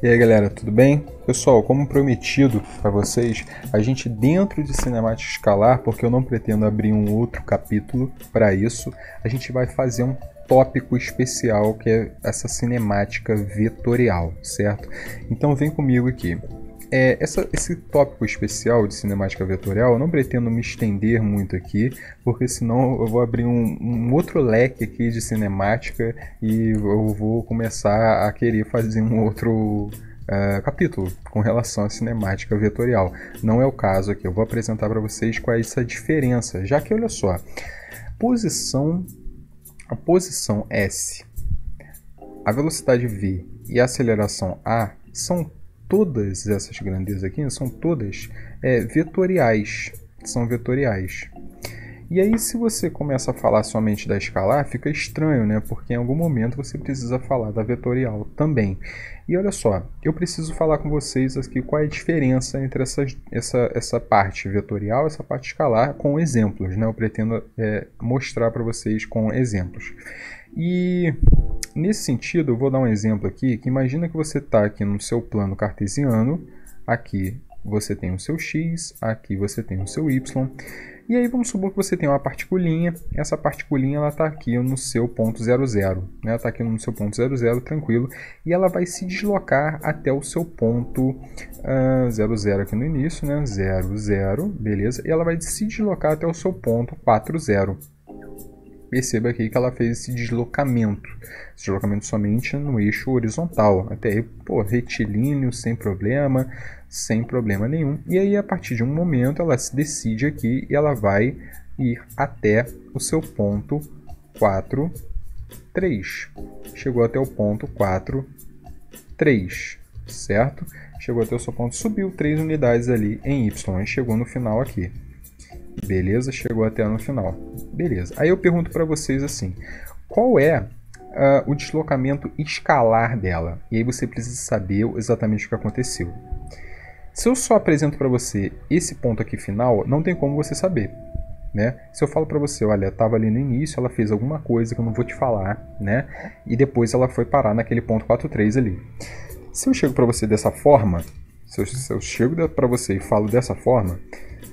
E aí galera, tudo bem? Pessoal, como prometido para vocês, a gente dentro de cinemática escalar, porque eu não pretendo abrir um outro capítulo para isso, a gente vai fazer um tópico especial que é essa cinemática vetorial, certo? Então vem comigo aqui. Esse tópico especial de cinemática vetorial, eu não pretendo me estender muito aqui, porque senão eu vou abrir um outro leque aqui de cinemática e eu vou começar a querer fazer um outro capítulo com relação à cinemática vetorial. Não é o caso aqui, eu vou apresentar para vocês qual é essa diferença, já que olha só, a posição S, a velocidade V e a aceleração A são todas essas grandezas aqui, são todas vetoriais, são vetoriais. E aí se você começa a falar somente da escalar, fica estranho, né? Porque em algum momento você precisa falar da vetorial também. E olha só, eu preciso falar com vocês aqui qual é a diferença entre essa parte vetorial e essa parte escalar com exemplos, né? Eu pretendo mostrar para vocês com exemplos. E nesse sentido, eu vou dar um exemplo aqui, que imagina que você está aqui no seu plano cartesiano, aqui você tem o seu x, aqui você tem o seu y, e aí vamos supor que você tem uma particulinha, essa particulinha ela está aqui no seu ponto 00, né? Está aqui no seu ponto 00, tranquilo, e ela vai se deslocar até o seu ponto 00 aqui no início, né? 00, beleza, e ela vai se deslocar até o seu ponto 40. Perceba aqui que ela fez esse deslocamento somente no eixo horizontal, até aí, pô, retilíneo, sem problema nenhum. E aí, a partir de um momento, ela se decide aqui e ela vai ir até o seu ponto 4, 3. Chegou até o ponto 4, 3, certo? Chegou até o seu ponto, subiu 3 unidades ali em Y e chegou no final aqui. Beleza, chegou até no final. Beleza. Aí eu pergunto para vocês assim, qual é o deslocamento escalar dela? E aí você precisa saber exatamente o que aconteceu. Se eu só apresento para você esse ponto aqui final, não tem como você saber, né? Se eu falo para você, olha, estava ali no início, ela fez alguma coisa que eu não vou te falar, né? E depois ela foi parar naquele ponto 43 ali. Se eu chego para você dessa forma, se eu chego para você e falo dessa forma,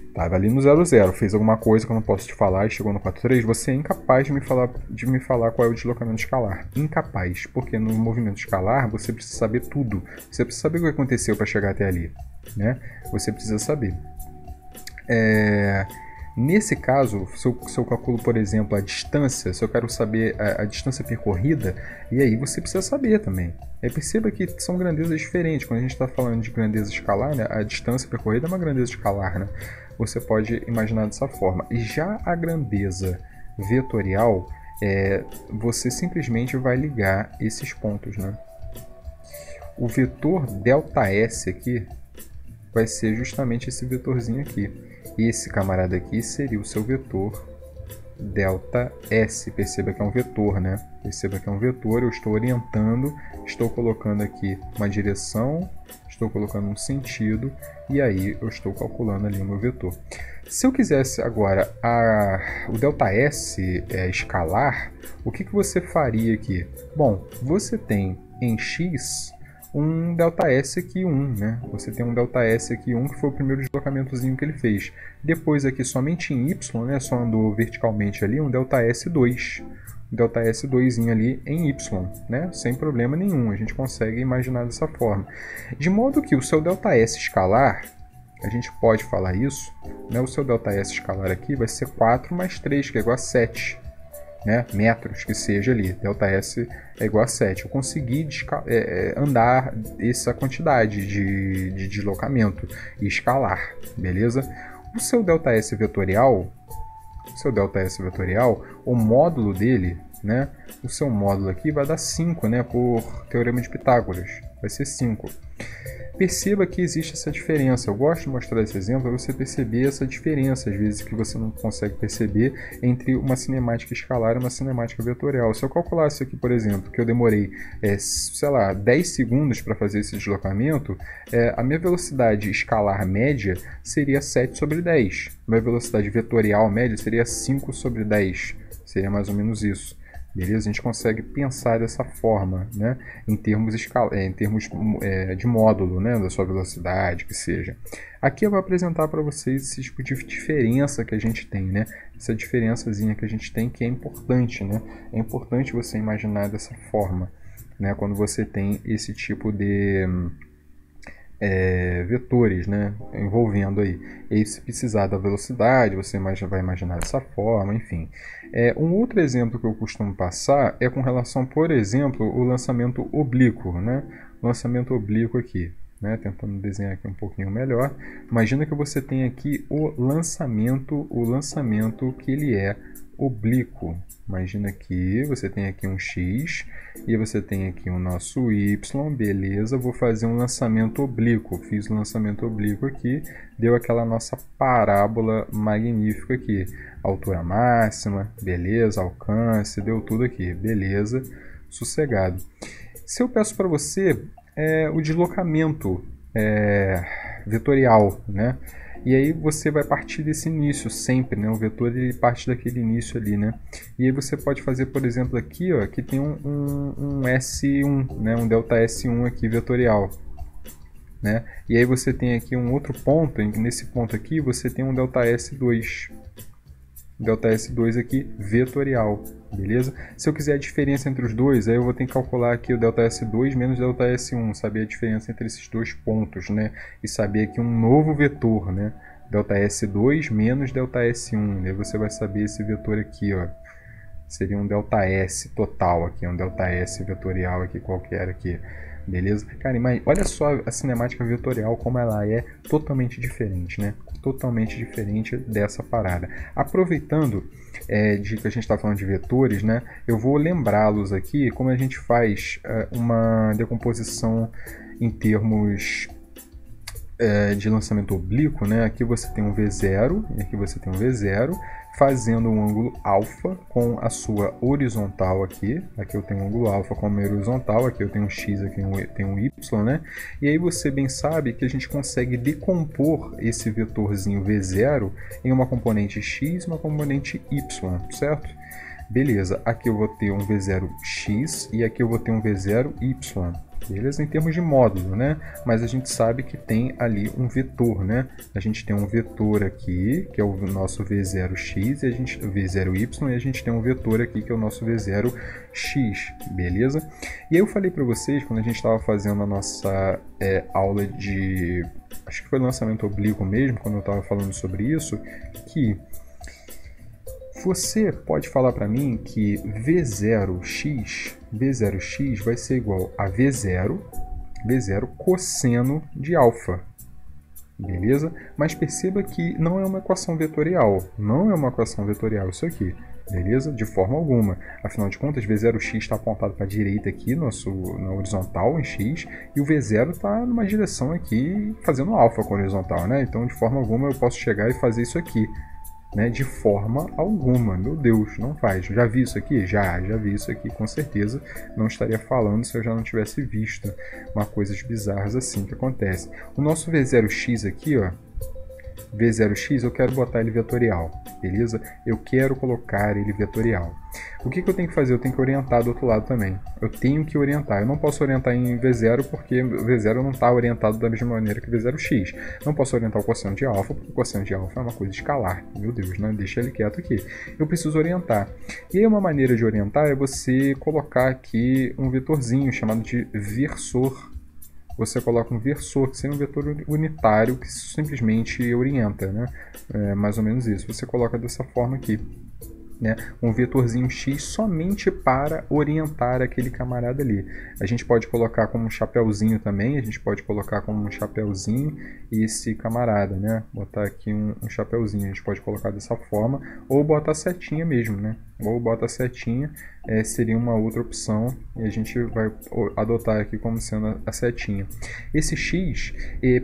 estava ali no 00, fez alguma coisa que eu não posso te falar e chegou no 43, você é incapaz de me falar qual é o deslocamento escalar. Incapaz, porque no movimento escalar você precisa saber tudo. Você precisa saber o que aconteceu para chegar até ali, né? Você precisa saber. Nesse caso, se eu calculo, por exemplo, a distância, se eu quero saber a distância percorrida, e aí você precisa saber também. Perceba que são grandezas diferentes. Quando a gente está falando de grandeza escalar, né, a distância percorrida é uma grandeza escalar, né? Você pode imaginar dessa forma. E já a grandeza vetorial, você simplesmente vai ligar esses pontos, né? O vetor ΔS aqui vai ser justamente esse vetorzinho aqui. Esse camarada aqui seria o seu vetor ΔS. Perceba que é um vetor, né? Perceba que é um vetor, eu estou orientando, estou colocando aqui uma direção, estou colocando um sentido, e aí eu estou calculando ali o meu vetor. Se eu quisesse agora o ΔS escalar, o que você faria aqui? Bom, você tem em x um ΔS aqui 1, né? Você tem um ΔS aqui 1 que foi o primeiro deslocamentozinho que ele fez. Depois aqui somente em Y, né? Só andou verticalmente ali, um ΔS 2. Um ΔS 2 ali em Y, né? Sem problema nenhum, a gente consegue imaginar dessa forma. De modo que o seu ΔS escalar, a gente pode falar isso, né? O seu ΔS escalar aqui vai ser 4 mais 3, que é igual a 7. Né, metros que seja ali, ΔS é igual a 7. Eu consegui andar essa quantidade de deslocamento e escalar, beleza? O seu ΔS vetorial, o módulo dele, né, o seu módulo aqui vai dar 5, né, por teorema de Pitágoras, vai ser 5. Perceba que existe essa diferença. Eu gosto de mostrar esse exemplo para você perceber essa diferença, às vezes, que você não consegue perceber entre uma cinemática escalar e uma cinemática vetorial. Se eu calculasse aqui, por exemplo, que eu demorei, sei lá, 10 segundos para fazer esse deslocamento, a minha velocidade escalar média seria 7 sobre 10. A minha velocidade vetorial média seria 5 sobre 10. Seria mais ou menos isso. Beleza? A gente consegue pensar dessa forma, né? Em termos, de módulo, né? Da sua velocidade, que seja. Aqui eu vou apresentar para vocês esse tipo de diferença que a gente tem, né? Essa diferençazinha que a gente tem que é importante, né? É importante você imaginar dessa forma, né? Quando você tem esse tipo de vetores, né, envolvendo aí. E se precisar da velocidade, você vai imaginar dessa forma, enfim. Um outro exemplo que eu costumo passar é com relação, por exemplo, o lançamento oblíquo, né? Lançamento oblíquo aqui, né? Tentando desenhar aqui um pouquinho melhor. Imagina que você tem aqui o lançamento que ele é oblíquo. Imagina que você tem aqui um X e você tem aqui o nosso Y, beleza, vou fazer um lançamento oblíquo, fiz um lançamento oblíquo aqui, deu aquela nossa parábola magnífica aqui, altura máxima, beleza, alcance, deu tudo aqui, beleza, sossegado. Se eu peço para você o deslocamento vetorial, né? E aí você vai partir desse início sempre, né? O vetor ele parte daquele início ali, né? E aí você pode fazer, por exemplo, aqui, ó, que tem um S1, né? Um delta S1 aqui vetorial, né? E aí você tem aqui um outro ponto, nesse ponto aqui você tem um delta S2. Delta S2 aqui vetorial, beleza? Se eu quiser a diferença entre os dois, aí eu vou ter que calcular aqui o delta S2 menos delta S1, saber a diferença entre esses dois pontos, né? E saber aqui um novo vetor, né? Delta S2 menos delta S1, aí você vai saber esse vetor aqui, ó. Seria um delta S total aqui, um delta S vetorial aqui qualquer aqui. Beleza? Cara, olha só a cinemática vetorial como ela é totalmente diferente, né? Totalmente diferente dessa parada. Aproveitando de que a gente está falando de vetores, né? Eu vou lembrá-los aqui como a gente faz uma decomposição em termos de lançamento oblíquo, né? Aqui você tem um V0 e aqui você tem um V0, fazendo um ângulo alfa com a sua horizontal aqui. Aqui eu tenho um ângulo alfa com a minha horizontal, aqui eu tenho um x, aqui eu tenho um y, né? E aí você bem sabe que a gente consegue decompor esse vetorzinho V0 em uma componente x e uma componente y, certo? Beleza, aqui eu vou ter um V0x e aqui eu vou ter um V0y. Beleza? Em termos de módulo, né? Mas a gente sabe que tem ali um vetor, né? A gente tem um vetor aqui, que é o nosso V0x, e V0y, e a gente tem um vetor aqui, que é o nosso V0x, beleza? E aí eu falei para vocês, quando a gente estava fazendo a nossa aula de... acho que foi lançamento oblíquo mesmo, quando eu estava falando sobre isso, que você pode falar para mim que V0x vai ser igual a V0 cosseno de alfa, beleza? Mas perceba que não é uma equação vetorial, isso aqui, beleza? De forma alguma. Afinal de contas, V0x está apontado para a direita aqui, na horizontal em x, e o V0 está numa direção aqui, fazendo alfa com a horizontal, né? Então, de forma alguma, eu posso chegar e fazer isso aqui. Né, de forma alguma, meu Deus, não faz. Já vi isso aqui? Já vi isso aqui, com certeza. Não estaria falando se eu já não tivesse visto uma coisas bizarras assim que acontece. O nosso V0x aqui, ó, V0x, eu quero botar ele vetorial, beleza? Eu quero colocar ele vetorial. O que eu tenho que fazer? Eu tenho que orientar do outro lado também. Eu tenho que orientar. Eu não posso orientar em V0 porque o V0 não está orientado da mesma maneira que o V0x. Não posso orientar o cosseno de alfa porque o cosseno de alfa é uma coisa escalar. Meu Deus, né? Deixa ele quieto aqui. Eu preciso orientar. E aí uma maneira de orientar é você colocar aqui um vetorzinho chamado de versor. Você coloca um versor, que seria um vetor unitário que simplesmente orienta, né? Mais ou menos isso. Você coloca dessa forma aqui, né? Um vetorzinho x somente para orientar aquele camarada ali. A gente pode colocar como um chapeuzinho também, a gente pode colocar como um chapeuzinho esse camarada, né? Botar aqui um chapeuzinho, a gente pode colocar dessa forma, ou botar setinha mesmo, né? Ou bota setinha, seria uma outra opção, e a gente vai adotar aqui como sendo a setinha. Esse x,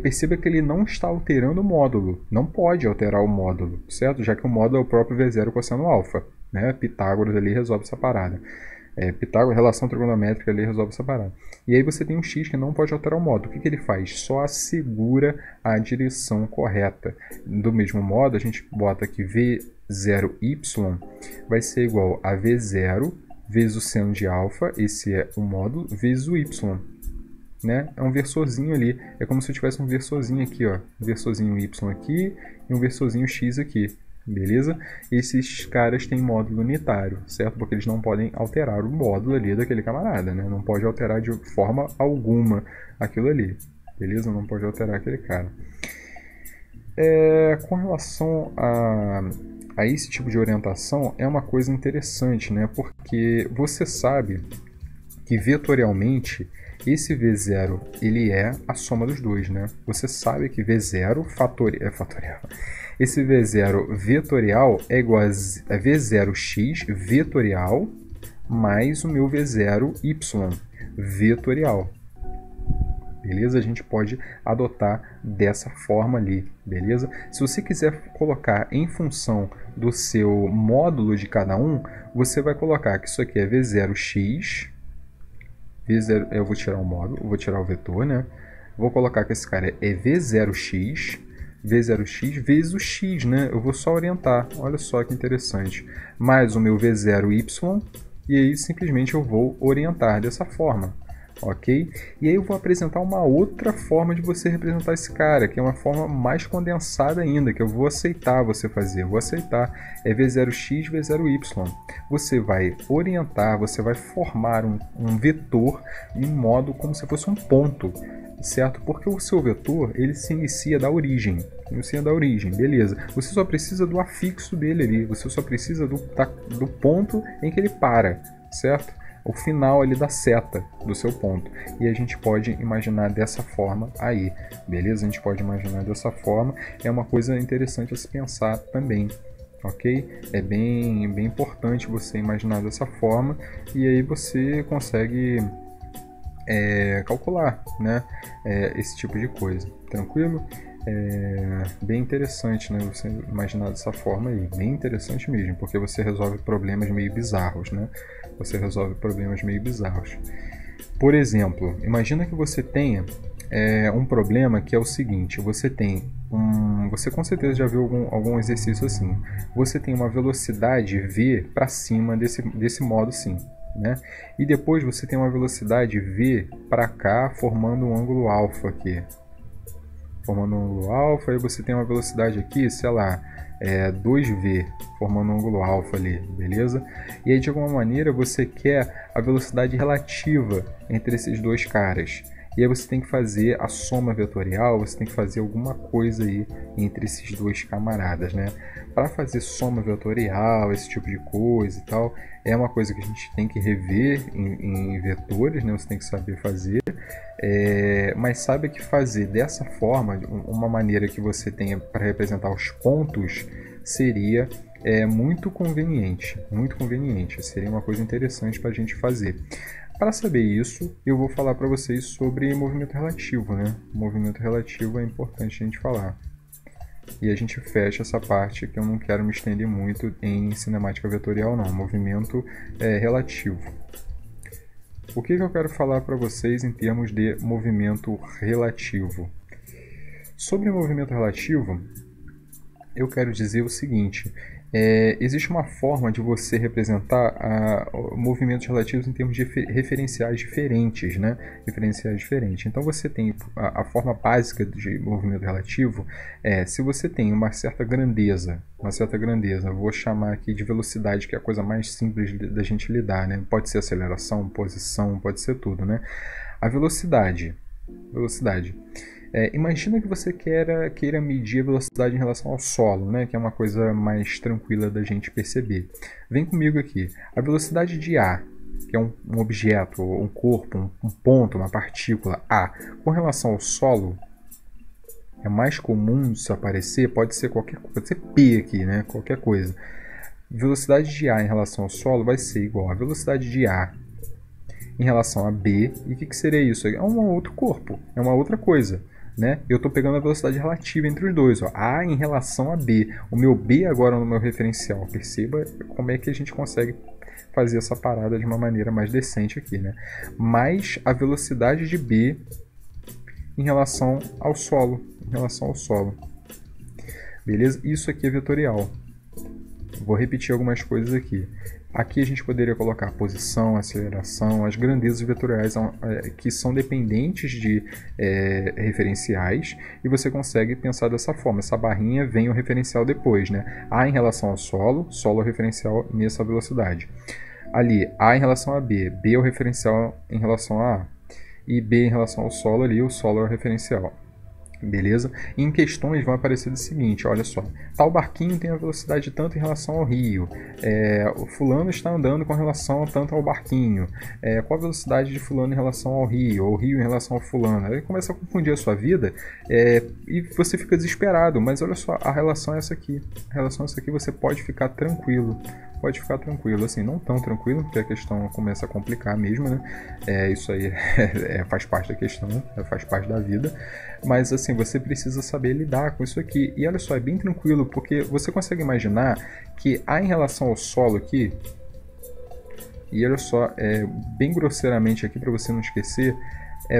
perceba que ele não está alterando o módulo, não pode alterar o módulo, certo? Já que o módulo é o próprio V0 cosseno alfa, né? Pitágoras ali resolve essa parada. Pitágoras, relação trigonométrica ali resolve essa parada. E aí você tem um x que não pode alterar o módulo. O que ele faz? Só assegura a direção correta. Do mesmo modo, a gente bota aqui V0y vai ser igual a V0 vezes o seno de alfa, esse é o módulo, vezes o y. Né? É um versorzinho ali, é como se eu tivesse um versorzinho aqui, ó, um versorzinho y aqui e um versorzinho x aqui, beleza? Esses caras têm módulo unitário, certo? Porque eles não podem alterar o módulo ali daquele camarada, né? Não pode alterar de forma alguma aquilo ali, beleza? Não pode alterar aquele cara. Com relação a esse tipo de orientação, é uma coisa interessante, né? Porque você sabe que vetorialmente esse V0 ele é a soma dos dois, né? Você sabe que V0 fatorial. Esse V0 vetorial é igual a V0x vetorial mais o meu V0y vetorial. Beleza? A gente pode adotar dessa forma ali, beleza? Se você quiser colocar em função do seu módulo de cada um, você vai colocar que isso aqui é V0x, V0, eu vou tirar o módulo, vou tirar o vetor, né? Vou colocar que esse cara é V0x vezes o x, né? Eu vou só orientar, olha só que interessante. Mais o meu V0y, e aí simplesmente eu vou orientar dessa forma. Ok? E aí eu vou apresentar uma outra forma de você representar esse cara, que é uma forma mais condensada ainda, que eu vou aceitar você fazer. Eu vou aceitar, é V0x, V0y. Você vai orientar, você vai formar um vetor em modo como se fosse um ponto, certo? Porque o seu vetor, ele se inicia da origem. Beleza. Você só precisa do afixo dele ali, você só precisa do ponto em que ele para, certo? O final ali da seta do seu ponto. E a gente pode imaginar dessa forma aí, beleza? A gente pode imaginar dessa forma. É uma coisa interessante a se pensar também, ok? É bem importante você imaginar dessa forma. E aí você consegue calcular, né? Esse tipo de coisa. Tranquilo? Bem interessante, né? Você imaginar dessa forma aí, bem interessante mesmo, porque você resolve problemas meio bizarros, né? Por exemplo, imagina que você tenha um problema que é o seguinte: você com certeza já viu algum exercício assim. Você tem uma velocidade v para cima desse modo sim, né? E depois você tem uma velocidade v para cá formando um ângulo alfa aqui. E você tem uma velocidade aqui, sei lá, 2v, formando um ângulo alfa ali, beleza? E aí de alguma maneira você quer a velocidade relativa entre esses dois caras. E aí você tem que fazer a soma vetorial, você tem que fazer alguma coisa aí entre esses dois camaradas, né? Para fazer soma vetorial, esse tipo de coisa e tal, é uma coisa que a gente tem que rever em vetores, né? Você tem que saber fazer. Mas sabe que fazer dessa forma, uma maneira que você tenha para representar os pontos, seria muito conveniente, seria uma coisa interessante para a gente fazer. Para saber isso, eu vou falar para vocês sobre movimento relativo, né? Movimento relativo é importante a gente falar. E a gente fecha essa parte que eu não quero me estender muito em cinemática vetorial não, movimento relativo. O que eu quero falar para vocês em termos de movimento relativo? Sobre movimento relativo, eu quero dizer o seguinte: existe uma forma de você representar movimentos relativos em termos de referenciais diferentes, né? Então você tem a forma básica de movimento relativo, se você tem uma certa grandeza, vou chamar aqui de velocidade, que é a coisa mais simples da gente lidar, né? Pode ser aceleração, posição, pode ser tudo, né? A velocidade. Imagina que você queira medir a velocidade em relação ao solo, né? Que é uma coisa mais tranquila da gente perceber. Vem comigo aqui. A velocidade de A, que é um objeto, um corpo, um ponto, uma partícula A, com relação ao solo, é mais comum isso aparecer, pode ser P aqui, né? Qualquer coisa. Velocidade de A em relação ao solo vai ser igual a velocidade de A em relação a B. E o que seria isso? É um outro corpo, é uma outra coisa. Né? Eu estou pegando a velocidade relativa entre os dois, ó. A em relação a B. O meu B agora no meu referencial. Perceba como é que a gente consegue fazer essa parada de uma maneira mais decente aqui, né? Mais a velocidade de B em relação ao solo. Beleza? Isso aqui é vetorial. vou repetir algumas coisas aqui. Aqui a gente poderia colocar posição, aceleração, as grandezas vetoriais que são dependentes de referenciais, e você consegue pensar dessa forma. Essa barrinha vem o referencial depois, né? A em relação ao solo, solo é o referencial nessa velocidade. Ali, A em relação a B, B é o referencial em relação a A, e B em relação ao solo ali, o solo é o referencial. Beleza? E em questões vão aparecer do seguinte, olha só, tal barquinho tem a velocidade tanto em relação ao rio, o fulano está andando com relação tanto ao barquinho, qual a velocidade de fulano em relação ao rio, ou rio em relação ao fulano. Aí começa a confundir a sua vida e você fica desesperado, mas olha só, a relação é essa aqui, você pode ficar tranquilo. Assim, não tão tranquilo, porque a questão começa a complicar mesmo, né? Isso aí faz parte da questão, faz parte da vida. Mas assim, você precisa saber lidar com isso aqui. E olha só, é bem tranquilo, porque você consegue imaginar que A em relação ao solo aqui, e olha só, bem grosseiramente aqui para você não esquecer,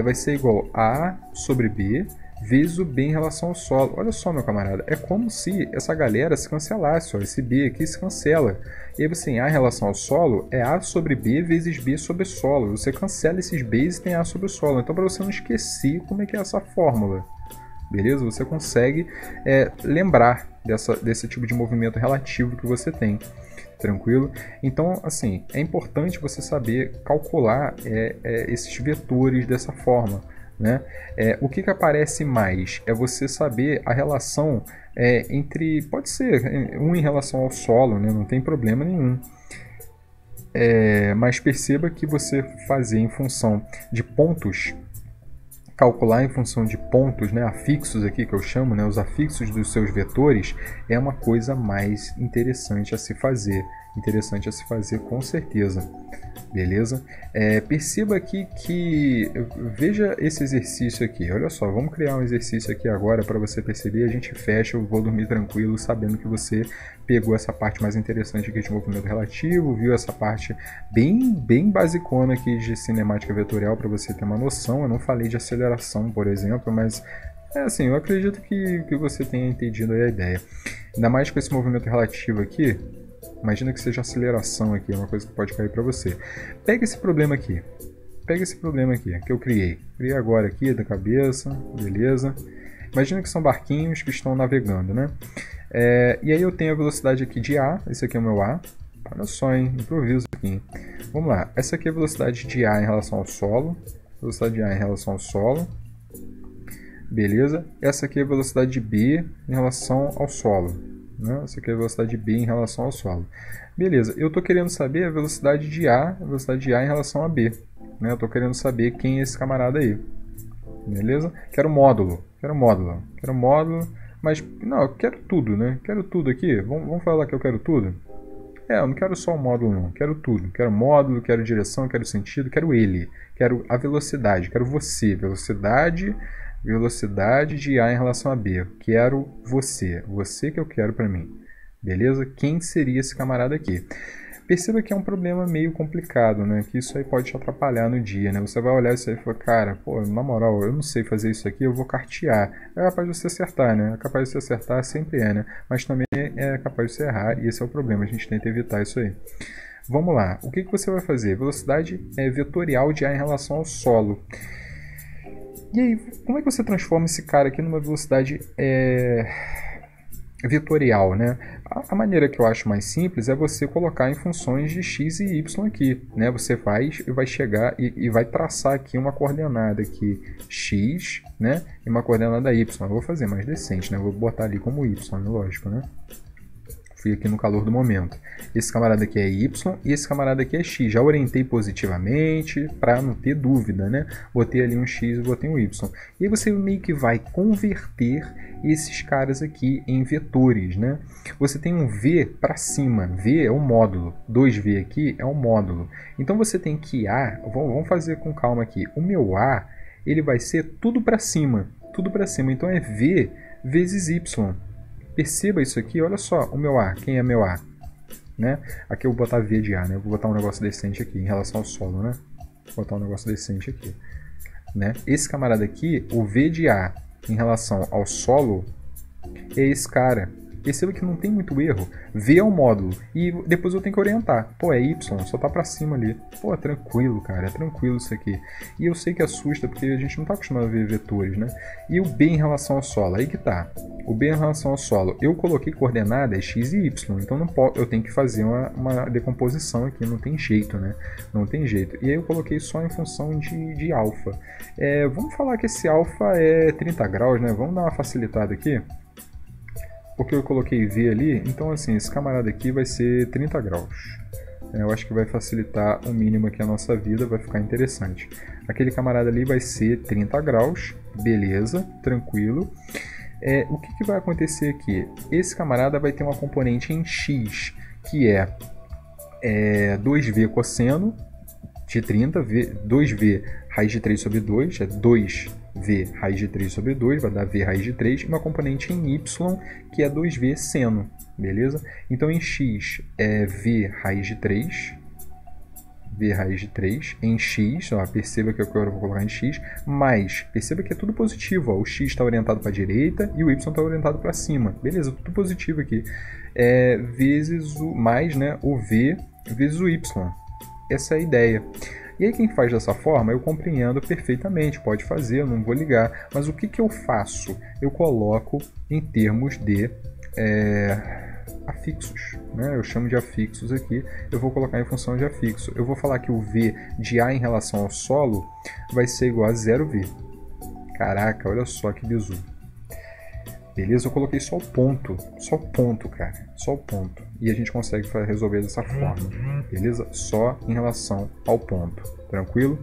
vai ser igual a A sobre B vezes o B em relação ao solo. Olha só, meu camarada, é como se essa galera se cancelasse, ó, esse B aqui se cancela. E aí você tem A em relação ao solo, é A sobre B vezes B sobre solo. Você cancela esses B's e tem A sobre o solo. Então, para você não esquecer como é que é essa fórmula, beleza? Você consegue lembrar desse tipo de movimento relativo que você tem. Tranquilo? Então, assim, é importante você saber calcular esses vetores dessa forma. Né? O que aparece mais é você saber a relação entre, pode ser um em relação ao solo, né? Não tem problema nenhum, mas perceba que você fazer em função de pontos, calcular em função de pontos, né, afixos aqui que eu chamo, né, os afixos dos seus vetores, é uma coisa mais interessante a se fazer com certeza. Beleza? Perceba aqui que veja esse exercício aqui. Olha só, vamos criar um exercício aqui agora para você perceber. A gente fecha, eu vou dormir tranquilo, sabendo que você pegou essa parte mais interessante aqui de movimento relativo, viu essa parte bem basicona aqui de cinemática vetorial para você ter uma noção. Eu não falei de aceleração, por exemplo, mas assim, eu acredito que você tenha entendido aí a ideia. Ainda mais com esse movimento relativo aqui. Imagina que seja aceleração aqui, é uma coisa que pode cair para você. Pega esse problema aqui que eu criei agora aqui da cabeça, beleza? Imagina que são barquinhos que estão navegando, né? E aí eu tenho a velocidade aqui de A, esse aqui é o meu A. Olha só, hein? Improviso aqui, hein? Vamos lá, essa aqui é a velocidade de A em relação ao solo, beleza? Essa aqui é a velocidade de B em relação ao solo. Essa aqui é a velocidade de B em relação ao solo. Beleza, eu estou querendo saber a velocidade de A em relação a B. Eu estou querendo saber quem é esse camarada aí. Beleza? Quero módulo, mas não, eu quero tudo, né? Quero tudo aqui. Vamos falar que eu quero tudo? Eu não quero só o módulo não, quero tudo. Quero módulo, quero direção, quero sentido, quero ele. Quero a velocidade, quero você. Velocidade de A em relação a B. Eu quero você que eu quero para mim. Beleza? Quem seria esse camarada aqui? Perceba que é um problema meio complicado, né? Que isso aí pode te atrapalhar no dia, né? Você vai olhar isso aí e falar, cara, pô, na moral, eu não sei fazer isso aqui, eu vou cartear. É capaz de você acertar, né? É capaz de você acertar, sempre né? Mas também é capaz de você errar, e esse é o problema, a gente tenta evitar isso aí. Vamos lá, o que você vai fazer? Velocidade vetorial de A em relação ao solo. E aí, como é que você transforma esse cara aqui numa velocidade vetorial, né? A maneira que eu acho mais simples é você colocar em funções de x e y aqui, né? Você vai chegar e vai traçar aqui uma coordenada aqui x, né? E uma coordenada y. Eu vou fazer mais decente, né? Eu vou botar ali como y, lógico, né? Fui aqui no calor do momento. Esse camarada aqui é y e esse camarada aqui é x. Já orientei positivamente para não ter dúvida, né? Botei ali um x e botei um y. E aí você meio que vai converter esses caras aqui em vetores, né? Você tem um v para cima. V é um módulo. 2v aqui é um módulo. Então você tem que A, vamos fazer com calma aqui. O meu A, ele vai ser tudo para cima. Tudo para cima. Então é v vezes y. Perceba isso aqui, olha só, o meu A, quem é meu A? Né? Aqui eu vou botar V de A, né? Eu vou botar um negócio decente aqui, em relação ao solo, né? Vou botar um negócio decente aqui. Né? Esse camarada aqui, o V de A em relação ao solo, é esse cara. Perceba que não tem muito erro. V é o módulo e depois eu tenho que orientar. Pô, é Y, só tá para cima ali. Pô, é tranquilo, cara, é tranquilo isso aqui. E eu sei que assusta porque a gente não tá acostumado a ver vetores, né? E o B em relação ao solo, aí que tá. O B em relação ao solo, eu coloquei coordenadas X e Y, então não posso, eu tenho que fazer uma decomposição aqui, não tem jeito, né? Não tem jeito. E aí eu coloquei só em função de alfa. Vamos falar que esse alfa é 30 graus, né? Vamos dar uma facilitada aqui. Porque eu coloquei V ali, então assim, esse camarada aqui vai ser 30 graus. Eu acho que vai facilitar o mínimo aqui a nossa vida, vai ficar interessante. Aquele camarada ali vai ser 30 graus, beleza, tranquilo. O que vai acontecer aqui? Esse camarada vai ter uma componente em X, que é 2V cosseno de 30, 2V raiz de 3 sobre 2, é 2V raiz de 3 sobre 2, vai dar V raiz de 3, e uma componente em Y, que é 2V seno, beleza? Então em X é V raiz de 3, V raiz de 3, em X, ó, perceba que eu agora vou colocar em X, mas perceba que é tudo positivo, ó, o X está orientado para a direita e o Y está orientado para cima, beleza, tudo positivo aqui, vezes o mais, né, o V vezes o Y, essa é a ideia. E aí quem faz dessa forma, eu compreendo perfeitamente, pode fazer, eu não vou ligar, mas o que eu faço? Eu coloco em termos de afixos, né? Eu chamo de afixos aqui, eu vou colocar em função de afixo. Eu vou falar que o V de A em relação ao solo vai ser igual a 0V. Caraca, olha só que bizu. Beleza? Eu coloquei só o ponto, cara, só o ponto. E a gente consegue resolver dessa forma, beleza? Só em relação ao ponto, tranquilo?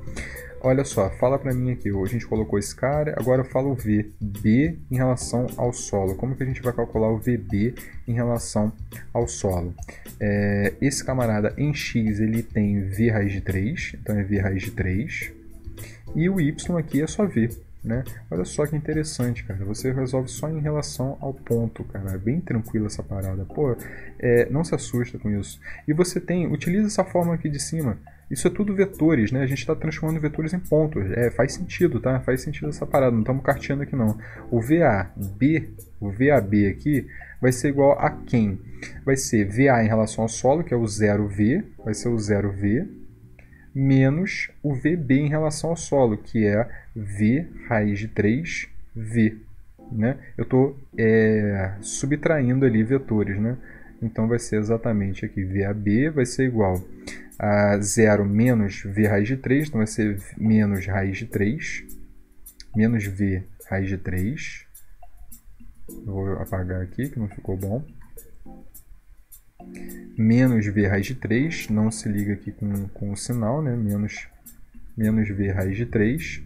Olha só, fala pra mim aqui, a gente colocou esse cara, agora eu falo o VB em relação ao solo. Como que a gente vai calcular o VB em relação ao solo? Esse camarada em X, ele tem V raiz de 3, então é V raiz de 3. E o Y aqui é só V, né? Olha só que interessante, cara, você resolve só em relação ao ponto, cara, é bem tranquilo essa parada. Pô, não se assusta com isso. E você utiliza essa fórmula aqui de cima. Isso é tudo vetores, né? A gente está transformando vetores em pontos. Faz sentido, tá? Faz sentido essa parada, não estamos carteando aqui não. O VAB aqui vai ser igual a quem? Vai ser VA em relação ao solo, que é o 0V, vai ser o 0V, menos o VB em relação ao solo, que é V raiz de 3V, né? Eu estou subtraindo ali vetores, né? Então vai ser exatamente aqui, VAB vai ser igual a 0 menos V raiz de 3, então vai ser menos raiz de 3, menos V raiz de 3. Eu vou apagar aqui que não ficou bom. Menos V raiz de 3, não se liga aqui com o sinal, né? Menos V raiz de 3.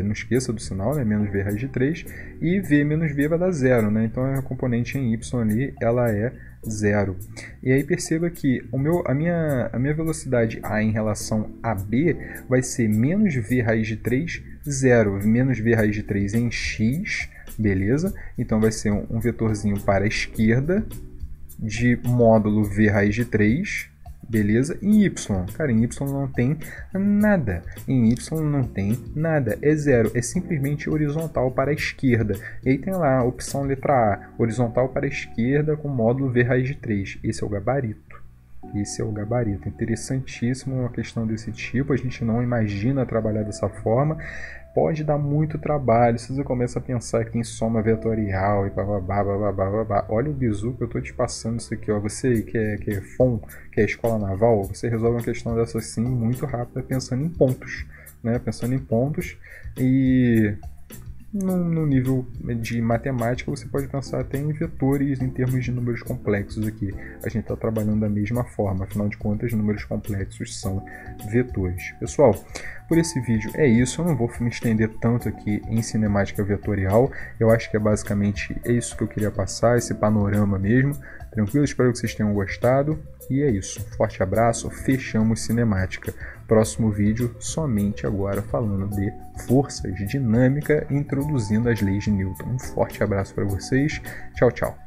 Não esqueça do sinal, né? Menos V raiz de 3. E V menos V vai dar 0, né? Então a componente em Y ali, ela é 0. E aí perceba que a minha velocidade A em relação a B vai ser menos V raiz de 3, 0. Menos V raiz de 3 em X, beleza? Então vai ser um vetorzinho para a esquerda de módulo V raiz de 3, beleza? Em Y, cara, em Y não tem nada. Em Y não tem nada. É 0. É simplesmente horizontal para a esquerda. E aí tem lá a opção letra A, horizontal para a esquerda com módulo V raiz de 3. Esse é o gabarito. Esse é o gabarito. Interessantíssimo uma questão desse tipo. A gente não imagina trabalhar dessa forma. Pode dar muito trabalho se você começa a pensar aqui em soma vetorial e bababá. Olha o bizu que eu estou te passando isso aqui, ó. Você que é FON, que é escola naval, você resolve uma questão dessa assim muito rápida pensando em pontos, né? Pensando em pontos e no nível de matemática você pode pensar até em vetores em termos de números complexos aqui. A gente está trabalhando da mesma forma, afinal de contas números complexos são vetores. Pessoal, por esse vídeo é isso, eu não vou me estender tanto aqui em cinemática vetorial, eu acho que basicamente isso que eu queria passar, esse panorama mesmo. Tranquilo? Espero que vocês tenham gostado. E é isso. Forte abraço. Fechamos cinemática. Próximo vídeo somente agora falando de forças dinâmica, introduzindo as leis de Newton. Um forte abraço para vocês. Tchau, tchau.